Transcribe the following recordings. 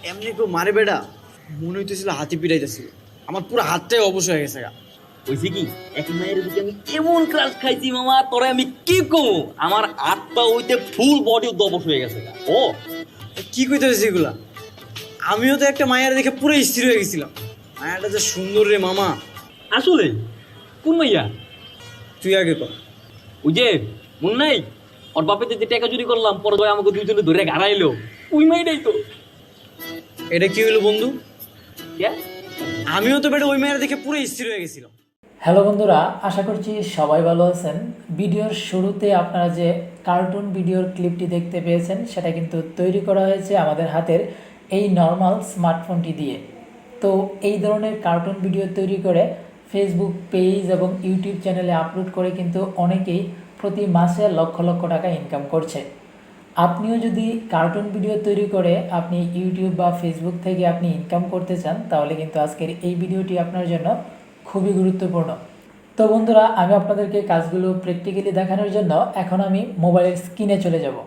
এমনি কেউ মারে বেটা, মনে হইতেছিল হাতি পিটাইতেছিল। আমার পুরো হাতটাই অবশ হয়ে গেছে গা। হয়েছে কি, এক মায়ের দিকে আমি এমন ক্রাশ খাইছি মামা, তোরে আমি কি কমু, আমার হাতটা ওইতে ফুল বডি দবশ হয়ে গেছে গা। ও কি কইতেছিস এগুলা? আমিও তো একটা মায়ের দেখে পুরো স্থির হয়ে গেছিলাম। মায়াটা যে সুন্দর রে মামা। আসলে কোন মাইয়া? তুই আগে কর। ওই যে মন নাই, ওর বাপেতে যে টাকা চুরি করলাম, পরে ভাই আমাকে দুইজনে ধরে ঘাড়াইলো, ওই মাইটাই তো। এটা কি হইলো বন্ধু? কে? আমিও তো বেটা ওই মায়ের দেখে পুরো স্থির হয়ে গেছিলাম। হ্যালো বন্ধুরা, আশা করছি সবাই ভালো আছেন। ভিডিওর শুরুতে আপনারা যে কার্টুন ভিডিওর ক্লিপটি দেখতে পেয়েছেন সেটা কিন্তু তৈরি করা হয়েছে আমাদের হাতের এই নর্মাল স্মার্টফোনটি দিয়ে। তো এই ধরনের কার্টুন ভিডিও তৈরি করে ফেসবুক পেজ এবং ইউটিউব চ্যানেলে আপলোড করে কিন্তু অনেকেই প্রতি মাসে লক্ষ লক্ষ টাকা ইনকাম করছে। আপনিও যদি কার্টুন ভিডিও তৈরি করে আপনি ইউটিউব বা ফেসবুক থেকে আপনি ইনকাম করতে চান, তাহলে কিন্তু আজকের এই ভিডিওটি আপনার জন্য খুবই গুরুত্বপূর্ণ। তো বন্ধুরা, আমি আপনাদেরকে কাজগুলো প্র্যাকটিক্যালি দেখানোর জন্য এখন আমি মোবাইলের স্ক্রিনে চলে যাব।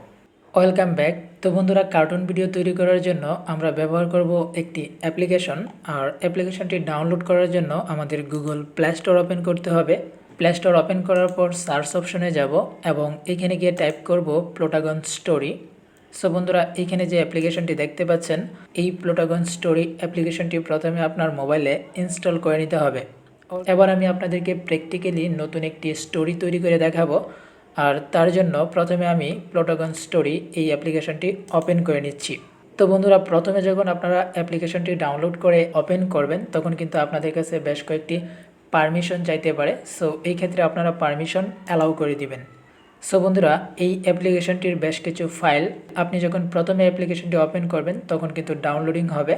Welcome back. তো বন্ধুরা, কার্টুন ভিডিও তৈরি করার জন্য আমরা ব্যবহার করব একটি অ্যাপ্লিকেশন। আর অ্যাপ্লিকেশনটি ডাউনলোড করার জন্য আমাদের গুগল প্লে স্টোর ওপেন করতে হবে। প্লে স্টোর ওপেন করার পর সার্চ অপশনে যাব এবং এখানে গিয়ে টাইপ করব প্লুটোগন স্টোরি। সো বন্ধুরা, এইখানে যে অ্যাপ্লিকেশনটি দেখতে পাচ্ছেন, এই প্লুটোগন স্টোরি অ্যাপ্লিকেশনটি প্রথমে আপনার মোবাইলে ইনস্টল করে নিতে হবে। এবার আমি আপনাদেরকে প্র্যাকটিক্যালি নতুন একটি স্টোরি তৈরি করে দেখাবো। আর তার জন্য প্রথমে আমি প্লুটোগন স্টোরি এই অ্যাপ্লিকেশনটি ওপেন করে নিচ্ছি। তো বন্ধুরা, প্রথমে যখন আপনারা অ্যাপ্লিকেশনটি ডাউনলোড করে ওপেন করবেন তখন কিন্তু আপনাদের কাছে বেশ কয়েকটি পারমিশন চাইতে পারে। সো এই ক্ষেত্রে আপনারা পারমিশন অ্যালাউ করে দিবেন। সো বন্ধুরা, এই অ্যাপ্লিকেশনটির বেশ কিছু ফাইল আপনি যখন প্রথমে অ্যাপ্লিকেশনটি ওপেন করবেন তখন কিন্তু ডাউনলোডিং হবে।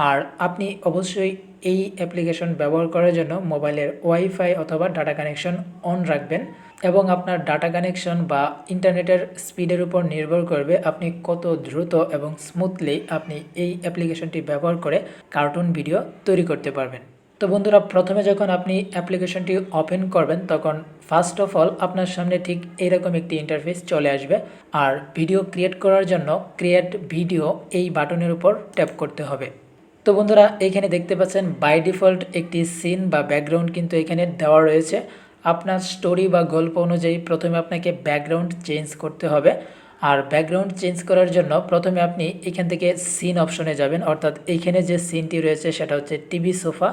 আর আপনি অবশ্যই এই অ্যাপ্লিকেশন ব্যবহার করার জন্য মোবাইলের ওয়াইফাই অথবা ডাটা কানেকশন অন রাখবেন। এবং আপনার ডাটা কানেকশন বা ইন্টারনেটের স্পিডের উপর নির্ভর করবে আপনি কত দ্রুত এবং স্মুথলি আপনি এই অ্যাপ্লিকেশনটি ব্যবহার করে কার্টুন ভিডিও তৈরি করতে পারবেন। তো বন্ধুরা, প্রথমে যখন আপনি অ্যাপ্লিকেশনটি ওপেন করবেন তখন ফার্স্ট অফ অল আপনার সামনে ঠিক এইরকম একটি ইন্টারফেস চলে আসবে। আর ভিডিও ক্রিয়েট করার জন্য ক্রিয়েট ভিডিও এই বাটনের উপর ট্যাপ করতে হবে। তো বন্ধুরা, এইখানে দেখতে পাচ্ছেন বাই ডিফল্ট একটি সিন বা ব্যাকগ্রাউন্ড কিন্তু এখানে দেওয়া রয়েছে। আপনার স্টোরি বা গল্প অনুযায়ী প্রথমে আপনাকে ব্যাকগ্রাউন্ড চেঞ্জ করতে হবে। আর ব্যাকগ্রাউন্ড চেঞ্জ করার জন্য প্রথমে আপনি এখান থেকে সিন অপশনে যাবেন, অর্থাৎ এইখানে যে সিনটি রয়েছে সেটা হচ্ছে টিভি সোফা।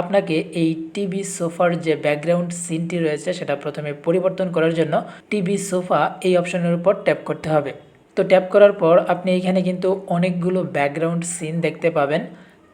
আপনাকে এই টিভি সোফার যে ব্যাকগ্রাউন্ড সিনটি রয়েছে সেটা প্রথমে পরিবর্তন করার জন্য টিভি সোফা এই অপশনের উপর ট্যাপ করতে হবে। তো ট্যাপ করার পর আপনি এখানে কিন্তু অনেকগুলো ব্যাকগ্রাউন্ড সিন দেখতে পাবেন।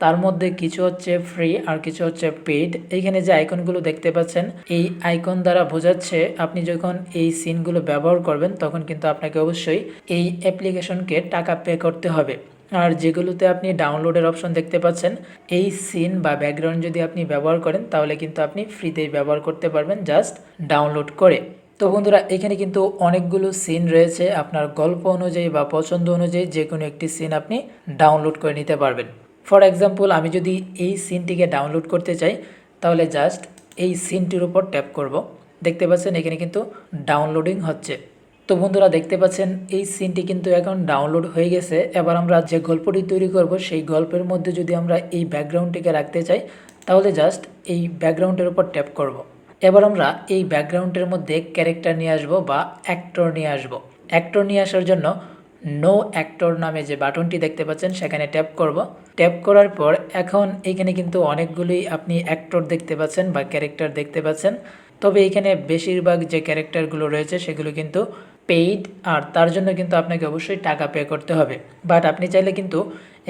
তার মধ্যে কিছু হচ্ছে ফ্রি আর কিছু হচ্ছে পেইড। এইখানে যে আইকনগুলো দেখতে পাচ্ছেন, এই আইকন দ্বারা বোঝাচ্ছে আপনি যখন এই সিনগুলো ব্যবহার করবেন তখন কিন্তু আপনাকে অবশ্যই এই অ্যাপ্লিকেশনকে টাকা পে করতে হবে। আর যেগুলোতে আপনি ডাউনলোডের অপশন দেখতে পাচ্ছেন, এই সিন বা ব্যাকগ্রাউন্ড যদি আপনি ব্যবহার করেন তাহলে কিন্তু আপনি ফ্রিতেই ব্যবহার করতে পারবেন জাস্ট ডাউনলোড করে। তো বন্ধুরা, এখানে কিন্তু অনেকগুলো সিন রয়েছে। আপনার গল্প অনুযায়ী বা পছন্দ অনুযায়ী যে কোনো একটি সিন আপনি ডাউনলোড করে নিতে পারবেন। ফর এক্সাম্পল, আমি যদি এই সিনটিকে ডাউনলোড করতে চাই তাহলে জাস্ট এই সিনটির উপর ট্যাপ করব। দেখতে পাচ্ছেন এখানে কিন্তু ডাউনলোডিং হচ্ছে। তো বন্ধুরা, দেখতে পাচ্ছেন এই সিনটি কিন্তু এখন ডাউনলোড হয়ে গেছে। এবার আমরা যে গল্পটি তৈরি করব সেই গল্পের মধ্যে যদি আমরা এই ব্যাকগ্রাউন্ডটিকে রাখতে চাই তাহলে জাস্ট এই ব্যাকগ্রাউন্ডের উপর ট্যাপ করব। এবার আমরা এই ব্যাকগ্রাউন্ডের মধ্যে ক্যারেক্টার নিয়ে আসব বা অ্যাক্টর নিয়ে আসব। অ্যাক্টর নিয়ে আসার জন্য নো অ্যাক্টর নামে যে বাটনটি দেখতে পাচ্ছেন সেখানে ট্যাপ করব। ট্যাপ করার পর এখন এখানে কিন্তু অনেকগুলোই আপনি অ্যাক্টর দেখতে পাচ্ছেন বা ক্যারেক্টার দেখতে পাচ্ছেন। তবে এখানে বেশিরভাগ যে ক্যারেক্টারগুলো রয়েছে সেগুলো কিন্তু পেইড, আর তার জন্য কিন্তু আপনাকে অবশ্যই টাকা পে করতে হবে। বাট আপনি চাইলে কিন্তু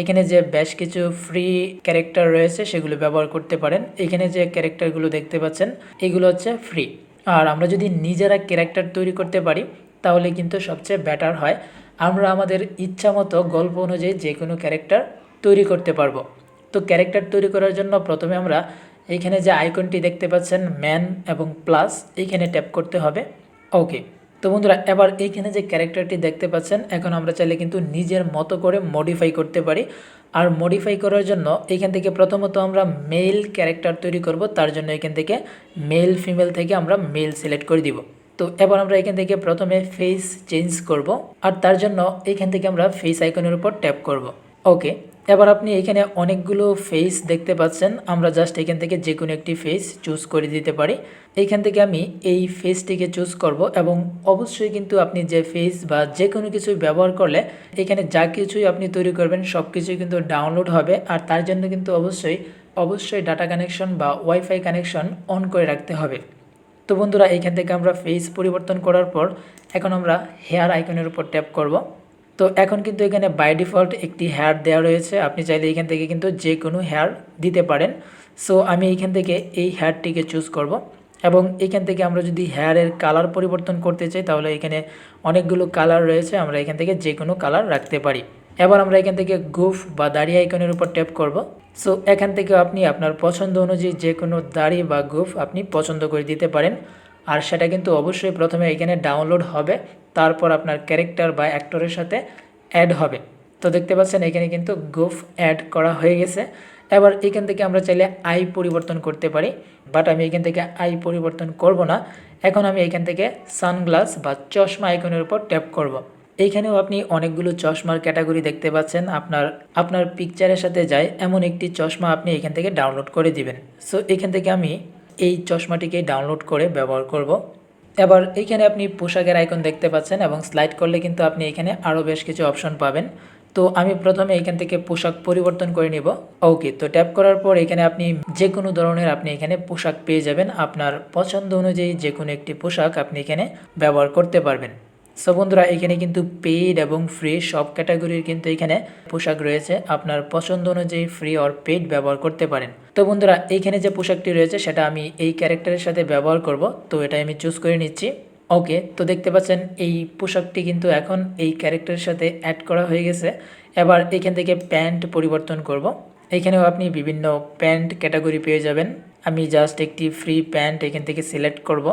এখানে যে বেশ কিছু ফ্রি ক্যারেক্টার রয়েছে সেগুলো ব্যবহার করতে পারেন। এখানে যে ক্যারেক্টারগুলো দেখতে পাচ্ছেন এগুলো হচ্ছে ফ্রি। আর আমরা যদি নিজেরা ক্যারেক্টার তৈরি করতে পারি তাহলে কিন্তু সবচেয়ে বেটার হয়। আমরা আমাদের ইচ্ছা মতো গল্প অনুযায়ী যে কোনো ক্যারেক্টার তৈরি করতে পারবো। তো ক্যারেক্টার তৈরি করার জন্য প্রথমে আমরা এইখানে যে আইকনটি দেখতে পাচ্ছেন ম্যান এবং প্লাস, এইখানে ট্যাপ করতে হবে। ওকে। তো বন্ধুরা, এবার এইখানে যে ক্যারেক্টারটি দেখতে পাচ্ছেন এখন আমরা চাইলে কিন্তু নিজের মতো করে মডিফাই করতে পারি। আর মডিফাই করার জন্য এখান থেকে প্রথমত আমরা মেল ক্যারেক্টার তৈরি করব। তার জন্য এখান থেকে মেল ফিমেল থেকে আমরা মেল সিলেক্ট করে দিব। তো এবার আমরা এখান থেকে প্রথমে ফেস চেঞ্জ করব। আর তার জন্য এখান থেকে আমরা ফেস আইকনের উপর ট্যাপ করব। ওকে। এবার আপনি এখানে অনেকগুলো ফেস দেখতে পাচ্ছেন, আমরা জাস্ট এখান থেকে যে কোনো একটি ফেস চুজ করে দিতে পারি। এইখান থেকে আমি এই ফেসটিকে চুজ করব এবং অবশ্যই কিন্তু আপনি যে ফেস বা যে কোনো কিছু ব্যবহার করলে এখানে যা কিছুই আপনি তৈরি করবেন সব কিছুই কিন্তু ডাউনলোড হবে, আর তার জন্য কিন্তু অবশ্যই ডাটা কানেকশন বা ওয়াইফাই কানেকশন অন করে রাখতে হবে। তো বন্ধুরা এইখান থেকে আমরা ফেস পরিবর্তন করার পর এখন আমরা হেয়ার আইকনের উপর ট্যাপ করব। তো এখন কিন্তু এখানে বাই ডিফল্ট একটি হেয়ার দেওয়া রয়েছে, আপনি চাইলে এখান থেকে কিন্তু যে কোনো হেয়ার দিতে পারেন। সো আমি এইখান থেকে এই হেয়ারটিকে চুজ করব এবং এখান থেকে আমরা যদি হেয়ারের কালার পরিবর্তন করতে চাই তাহলে এখানে অনেকগুলো কালার রয়েছে, আমরা এখান থেকে যে কোনো কালার রাখতে পারি। এবার আমরা এখান থেকে গুফ বা দাড়ি আইকনের উপর ট্যাপ করব। সো এখান থেকে আপনি আপনার পছন্দ অনুযায়ী যে কোনো দাড়ি বা গুফ আপনি পছন্দ করে দিতে পারেন, আর সেটা কিন্তু অবশ্যই প্রথমে এখানে ডাউনলোড হবে, তারপর আপনার ক্যারেক্টার বা অ্যাক্টরের সাথে অ্যাড হবে। তো দেখতে পাচ্ছেন এখানে কিন্তু গুফ অ্যাড করা হয়ে গেছে। এবার এখান থেকে আমরা চাইলে আই পরিবর্তন করতে পারি, বাট আমি এখান থেকে আই পরিবর্তন করব না। এখন আমি এখান থেকে সানগ্লাস বা চশমা আইকনের উপর ট্যাপ করব। এইখানেও আপনি অনেকগুলো চশমার ক্যাটাগরি দেখতে পাচ্ছেন, আপনার পিকচারের সাথে যায় এমন একটি চশমা আপনি এখান থেকে ডাউনলোড করে দিবেন। সো এখান থেকে আমি এই চশমাটিকে ডাউনলোড করে ব্যবহার করব। এবার এইখানে আপনি পোশাকের আইকন দেখতে পাচ্ছেন এবং স্লাইড করলে কিন্তু আপনি এখানে আরও বেশ কিছু অপশন পাবেন। তো আমি প্রথমে এখান থেকে পোশাক পরিবর্তন করে নিব। ওকে, তো ট্যাপ করার পর এখানে আপনি যে কোনো ধরনের আপনি এখানে পোশাক পেয়ে যাবেন, আপনার পছন্দ অনুযায়ী যে কোনো একটি পোশাক আপনি এখানে ব্যবহার করতে পারবেন। সো বন্ধুরা এখানে কিন্তু পেইড এবং ফ্রি সব ক্যাটাগরির কিন্তু এখানে পোশাক রয়েছে, আপনার পছন্দ অনুযায়ী ফ্রি অর পেইড ব্যবহার করতে পারেন। তো বন্ধুরা এইখানে যে পোশাকটি রয়েছে সেটা আমি এই ক্যারেক্টারের সাথে ব্যবহার করব, তো এটা আমি চুজ করে নিচ্ছি। ওকে, তো দেখতে পাচ্ছেন এই পোশাকটি কিন্তু এখন এই ক্যারেক্টারের সাথে অ্যাড করা হয়ে গেছে। এবার এখান থেকে প্যান্ট পরিবর্তন করব। এখানেও আপনি বিভিন্ন প্যান্ট ক্যাটাগরি পেয়ে যাবেন, আমি জাস্ট একটি ফ্রি প্যান্ট এখান থেকে সিলেক্ট করব।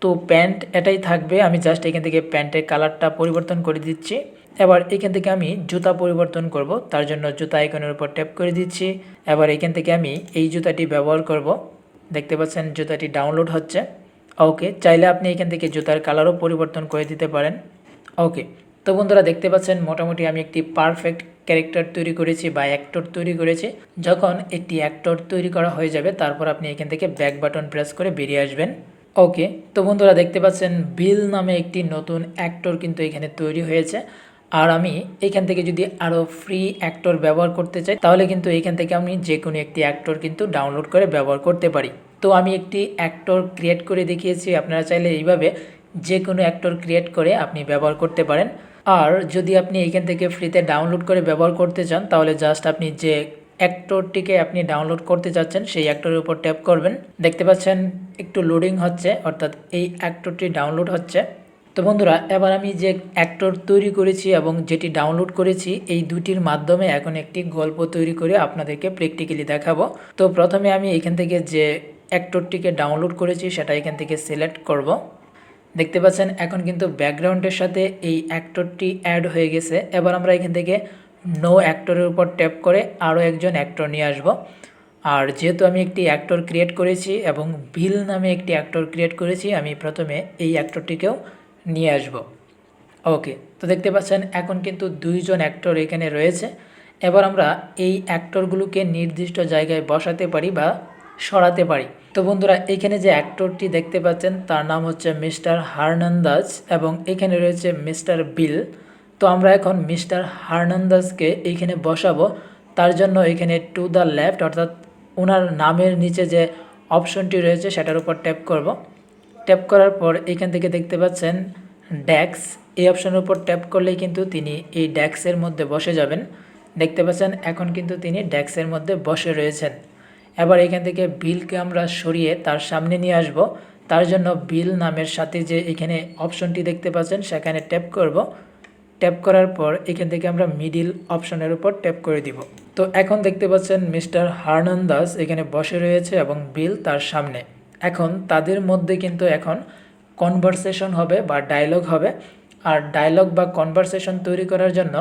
তো প্যান্ট এটাই থাকবে, আমি জাস্ট এখান থেকে প্যান্টের কালারটা পরিবর্তন করে দিচ্ছি। এবার এখান থেকে আমি জুতা পরিবর্তন করব, তার জন্য জুতা আইকনের উপর ট্যাপ করে দিচ্ছি। এবার এখান থেকে আমি এই জুতাটি ব্যবহার করব, দেখতে পাচ্ছেন জুতাটি ডাউনলোড হচ্ছে। ওকে, চাইলে আপনি এখান থেকে জুতার কালারও পরিবর্তন করে দিতে পারেন। ওকে, তো বন্ধুরা দেখতে পাচ্ছেন মোটামুটি আমি একটি পারফেক্ট ক্যারেক্টার তৈরি করেছি বা অ্যাক্টর তৈরি করেছি। যখন একটি অ্যাক্টর তৈরি করা হয়ে যাবে তারপর আপনি এখান থেকে ব্যাক বাটন প্রেস করে বেরিয়ে আসবেন। ওকে, তো বন্ধুরা দেখতে পাচ্ছেন বিল নামে একটি নতুন অ্যাক্টর কিন্তু এখানে তৈরি হয়েছে। আর আমি এখান থেকে যদি আরও ফ্রি অ্যাক্টর ব্যবহার করতে চাই তাহলে কিন্তু এখান থেকে আমি যে কোনো একটি অ্যাক্টর কিন্তু ডাউনলোড করে ব্যবহার করতে পারি। তো আমি একটি অ্যাক্টর ক্রিয়েট করে দেখিয়েছি, আপনারা চাইলে এইভাবে যে কোনো অ্যাক্টর ক্রিয়েট করে আপনি ব্যবহার করতে পারেন। আর যদি আপনি এখান থেকে ফ্রিতে ডাউনলোড করে ব্যবহার করতে চান তাহলে জাস্ট আপনি যে অ্যাক্টরটিকে আপনি ডাউনলোড করতে চাচ্ছেন সেই অ্যাক্টরের উপর ট্যাপ করবেন। দেখতে পাচ্ছেন একটু লোডিং হচ্ছে, অর্থাৎ এই অ্যাক্টরটি ডাউনলোড হচ্ছে। তো বন্ধুরা এবার আমি যে অ্যাক্টর তৈরি করেছি এবং যেটি ডাউনলোড করেছি এই দুটির মাধ্যমে এখন একটি গল্প তৈরি করে আপনাদেরকে প্র্যাকটিক্যালি দেখাবো। তো প্রথমে আমি এখান থেকে যে অ্যাক্টরটিকে ডাউনলোড করেছি সেটা এখান থেকে সিলেক্ট করব। দেখতে পাচ্ছেন এখন কিন্তু ব্যাকগ্রাউন্ডের সাথে এই অ্যাক্টরটি অ্যাড হয়ে গেছে। এবার আমরা এখান থেকে নো অ্যাক্টরের উপর ট্যাপ করে আরও একজন অ্যাক্টর নিয়ে আসব। আর যেহেতু আমি একটি অ্যাক্টর ক্রিয়েট করেছি এবং বিল নামে একটি অ্যাক্টর ক্রিয়েট করেছি, আমি প্রথমে এই অ্যাক্টরটিকেও নিয়ে আসব। ওকে, তো দেখতে পাচ্ছেন এখন কিন্তু দুইজন অ্যাক্টর এখানে রয়েছে। এবার আমরা এই অ্যাক্টরগুলোকে নির্দিষ্ট জায়গায় বসাতে পারি বা সরাতে পারি। তো বন্ধুরা এখানে যে অ্যাক্টরটি দেখতে পাচ্ছেন তার নাম হচ্ছে মিস্টার হার্নান্দাজ এবং এখানে রয়েছে মিস্টার বিল। তো আমরা এখন মিস্টার হার্নান্দাজকে এইখানে বসাবো, তার জন্য এখানে টু দ্য লেফট অর্থাৎ ওনার নামের নিচে যে অপশনটি রয়েছে সেটার উপর ট্যাপ করব। ট্যাপ করার পর এখান থেকে দেখতে পাচ্ছেন ডেস্ক, এই অপশনের উপর ট্যাপ করলেই কিন্তু তিনি এই ডেস্কের মধ্যে বসে যাবেন। দেখতে পাচ্ছেন এখন কিন্তু তিনি ডেস্কের মধ্যে বসে রয়েছেন। এবার এখান থেকে বিলকে আমরা সরিয়ে তার সামনে নিয়ে আসব, তার জন্য বিল নামের সাথে যে এখানে অপশনটি দেখতে পাচ্ছেন সেখানে ট্যাপ করব। ট্যাপ করার পর এখান থেকে আমরা মিডিল অপশনের উপর ট্যাপ করে দিব। তো এখন দেখতে পাচ্ছেন মিস্টার হার্নান্দাজ এখানে বসে রয়েছে এবং বিল তার সামনে। এখন তাদের মধ্যে কিন্তু এখন কনভারসেশন হবে বা ডায়লগ হবে। আর ডায়লগ বা কনভারসেশন তৈরি করার জন্য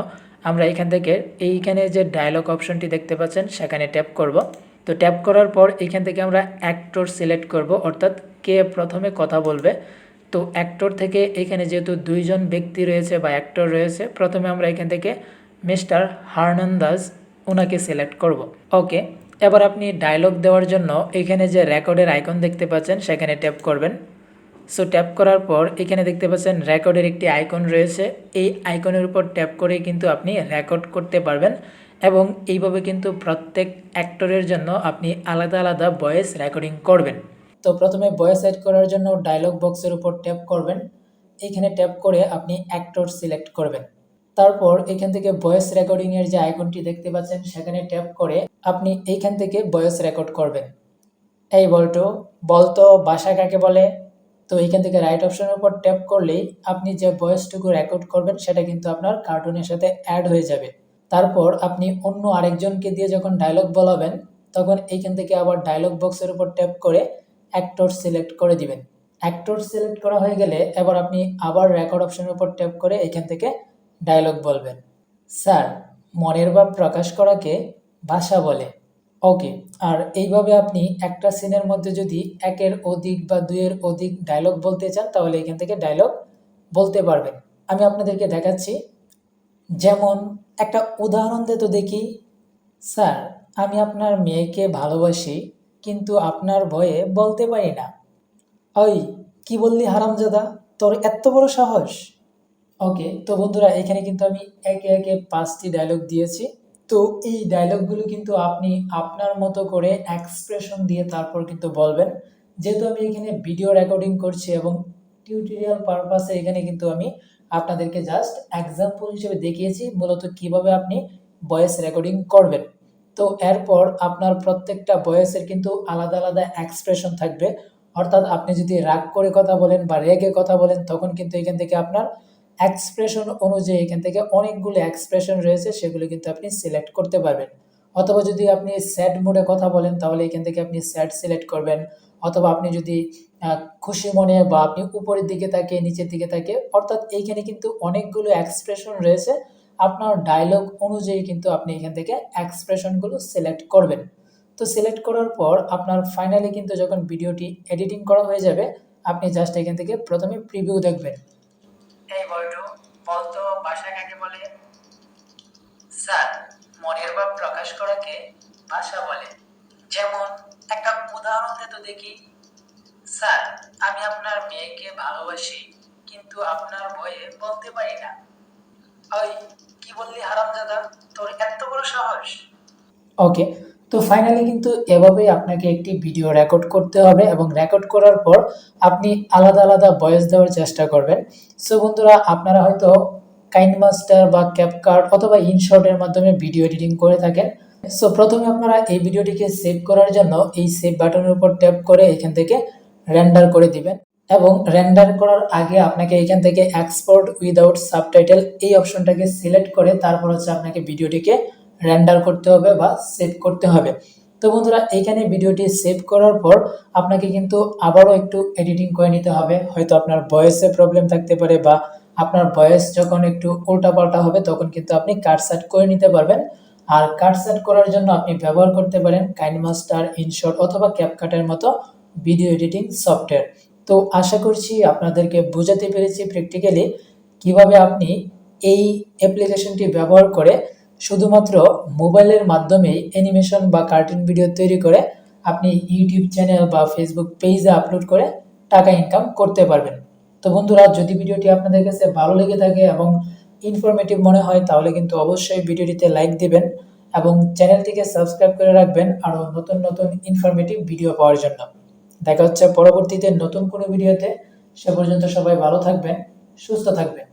আমরা এখান থেকে এইখানে যে ডায়লগ অপশনটি দেখতে পাচ্ছেন সেখানে ট্যাপ করব। তো ট্যাপ করার পর এখান থেকে আমরা অ্যাক্টর সিলেক্ট করব, অর্থাৎ কে প্রথমে কথা বলবে। তো অ্যাক্টর থেকে এখানে যেহেতু দুইজন ব্যক্তি রয়েছে বা অ্যাক্টর রয়েছে, প্রথমে আমরা এখান থেকে মিস্টার হার্নান্দাজ ওনাকে সিলেক্ট করব। ওকে, এবার আপনি ডায়লগ দেওয়ার জন্য এখানে যে রেকর্ডের আইকন দেখতে পাচ্ছেন সেখানে ট্যাপ করবেন। সো ট্যাপ করার পর এখানে দেখতে পাচ্ছেন রেকর্ডের একটি আইকন রয়েছে, এই আইকনের উপর ট্যাপ করে কিন্তু আপনি রেকর্ড করতে পারবেন এবং এইভাবে কিন্তু প্রত্যেক অ্যাক্টরের জন্য আপনি আলাদা আলাদা ভয়েস রেকর্ডিং করবেন। তো প্রথমে ভয়েস এড করার জন্য ডায়লগ বক্সের উপর ট্যাপ করবেন, এখানে ট্যাপ করে আপনি অ্যাক্টর সিলেক্ট করবেন। তারপর এখান থেকে ভয়েস রেকর্ডিংয়ের যে আইকনটি দেখতে পাচ্ছেন সেখানে ট্যাপ করে আপনি এইখান থেকে ভয়েস রেকর্ড করবেন। এই বলতো বাসা কাকে বলে, তো এইখান থেকে রাইট অপশনের উপর ট্যাপ করলেই আপনি যে ভয়েসটুকু রেকর্ড করবেন সেটা কিন্তু আপনার কার্টুনের সাথে অ্যাড হয়ে যাবে। তারপর আপনি অন্য আরেকজনকে দিয়ে যখন ডায়লগ বলাবেন তখন এইখান থেকে আবার ডায়লগ বক্সের উপর ট্যাপ করে অ্যাক্টর সিলেক্ট করে দিবেন। অ্যাক্টর সিলেক্ট করা হয়ে গেলে এবার আপনি আবার রেকর্ড অপশনের উপর ট্যাপ করে এখান থেকে ডায়লগ বলবেন। স্যার, মনের ভাব প্রকাশ করাকে ভাষা বলে। ওকে, আর এইভাবে আপনি একটা সিনের মধ্যে যদি একের অধিক বা দুইয়ের অধিক ডায়লগ বলতে চান তাহলে এখান থেকে ডায়লগ বলতে পারবেন। আমি আপনাদেরকে দেখাচ্ছি, যেমন একটা উদাহরণ দিয়ে তো দেখি। স্যার, আমি আপনার মেয়েকে ভালোবাসি কিন্তু আপনার ভয়ে বলতে পারি না। ওই, কি বললি হারামজাদা, তোর এত বড় সাহস। ওকে, তো বন্ধুরা এখানে কিন্তু আমি একে একে 5টি ডায়লগ দিয়েছি। তো এই ডায়লগগুলো কিন্তু আপনি আপনার মতো করে এক্সপ্রেশন দিয়ে তারপর কিন্তু বলবেন। যেহেতু আমি এখানে ভিডিও রেকর্ডিং করছি এবং টিউটোরিয়াল পারপাসে এখানে কিন্তু আমি আপনাদেরকে জাস্ট এক্সাম্পল হিসেবে দেখিয়েছি মূলত কিভাবে আপনি ভয়েস রেকর্ডিং করবেন। তো এরপর আপনার প্রত্যেকটা ভয়েসের কিন্তু আলাদা আলাদা এক্সপ্রেশন থাকবে, অর্থাৎ আপনি যদি রাগ করে কথা বলেন বা রেগে কথা বলেন তখন কিন্তু এখান থেকে আপনার এক্সপ্রেশন অনুযায়ী এখান থেকে অনেকগুলো এক্সপ্রেশন রয়েছে, সেগুলো কিন্তু আপনি সিলেক্ট করতে পারবেন। অথবা যদি আপনি স্যাড মোডে কথা বলেন তাহলে এখান থেকে আপনি স্যাড সিলেক্ট করবেন, অথবা আপনি যদি খুশি মনে বা আপনি উপরের দিকে তাকিয়ে নিচের দিকে তাকিয়ে, অর্থাৎ এইখানে কিন্তু অনেকগুলো এক্সপ্রেশন রয়েছে। আপনার ডায়লগ অনুযায়ী কিন্তু আপনি এখান থেকে এক্সপ্রেশনগুলো সিলেক্ট করবেন। তো সিলেক্ট করার পর আপনার ফাইনালি কিন্তু যখন ভিডিওটি এডিটিং করা হয়ে যাবে আপনি জাস্ট এখান থেকে প্রথমে প্রিভিউ দেখবেন। এই বলতো ভাষা কাকে বলে। স্যার, মনের ভাব প্রকাশ করাকে ভাষা বলে। যেমন একটা উদাহরণ দিয়ে তো দেখি। স্যার, আমি আপনার মেয়েকে ভালোবাসি কিন্তু আপনার ভয়ে বলতে পারি না। ওই, কি বললি হারামজাদা, তোর এত বড় সাহস। ওকে, তো ফাইনালি কিন্তু এভাবেই আপনাকে একটি ভিডিও রেকর্ড করতে হবে এবং রেকর্ড করার পর আপনি আলাদা আলাদা ভয়েস দেওয়ার চেষ্টা করবেন। সো বন্ধুরা, আপনারা হয়তো কাইনমাস্টার বা ক্যাপকাট অথবা ইনশর্টের মাধ্যমে ভিডিও এডিটিং করে থাকেন। সো প্রথমে আপনারা এই ভিডিওটিকে সেভ করার জন্য এই সেভ বাটনের উপর ট্যাপ করে এখান থেকে রেন্ডার করে দিবেন এবং রেন্ডার করার আগে আপনাকে এখান থেকে এক্সপোর্ট উইদাউট সাবটাইটেল এই অপশনটাকে সিলেক্ট করে তারপর হচ্ছে আপনাকে ভিডিওটিকে রেন্ডার করতে হবে বা সেভ করতে হবে। তো বন্ধুরা, এইখানে ভিডিওটি সেভ করার পর আপনাকে কিন্তু আবারও একটু এডিটিং করে নিতে হবে। হয়তো আপনার ভয়েসে প্রবলেম থাকতে পারে বা আপনার ভয়েস যখন একটু উল্টাপাল্টা হবে তখন কিন্তু আপনি কাটসাট করে নিতে পারবেন। আর কাটসাট করার জন্য আপনি ব্যবহার করতে পারেন কাইনমাস্টার, ইনশর্ট অথবা ক্যাপকাটের মতো ভিডিও এডিটিং সফটওয়্যার। তো আশা করছি আপনাদেরকে বোঝাতে পেরেছি প্র্যাকটিক্যালি কিভাবে আপনি এই অ্যাপ্লিকেশনটি ব্যবহার করে শুধুমাত্র মোবাইলের মাধ্যমেই অ্যানিমেশন বা কার্টুন ভিডিও তৈরি করে আপনি ইউটিউব চ্যানেল বা ফেসবুক পেজে আপলোড করে টাকা ইনকাম করতে পারবেন। তো বন্ধুরা, যদি ভিডিওটি আপনাদের কাছে ভালো লেগে থাকে এবং ইনফরমেটিভ মনে হয় তাহলে কিন্তু অবশ্যই ভিডিওটিতে লাইক দিবেন এবং চ্যানেলটিকে সাবস্ক্রাইব করে রাখবেন আরও নতুন নতুন ইনফরমেটিভ ভিডিও পাওয়ার জন্য। দেখা হচ্ছে পরবর্তীতে নতুন কোনো ভিডিওতে। সে পর্যন্ত সবাই ভালো থাকবেন, সুস্থ থাকবেন।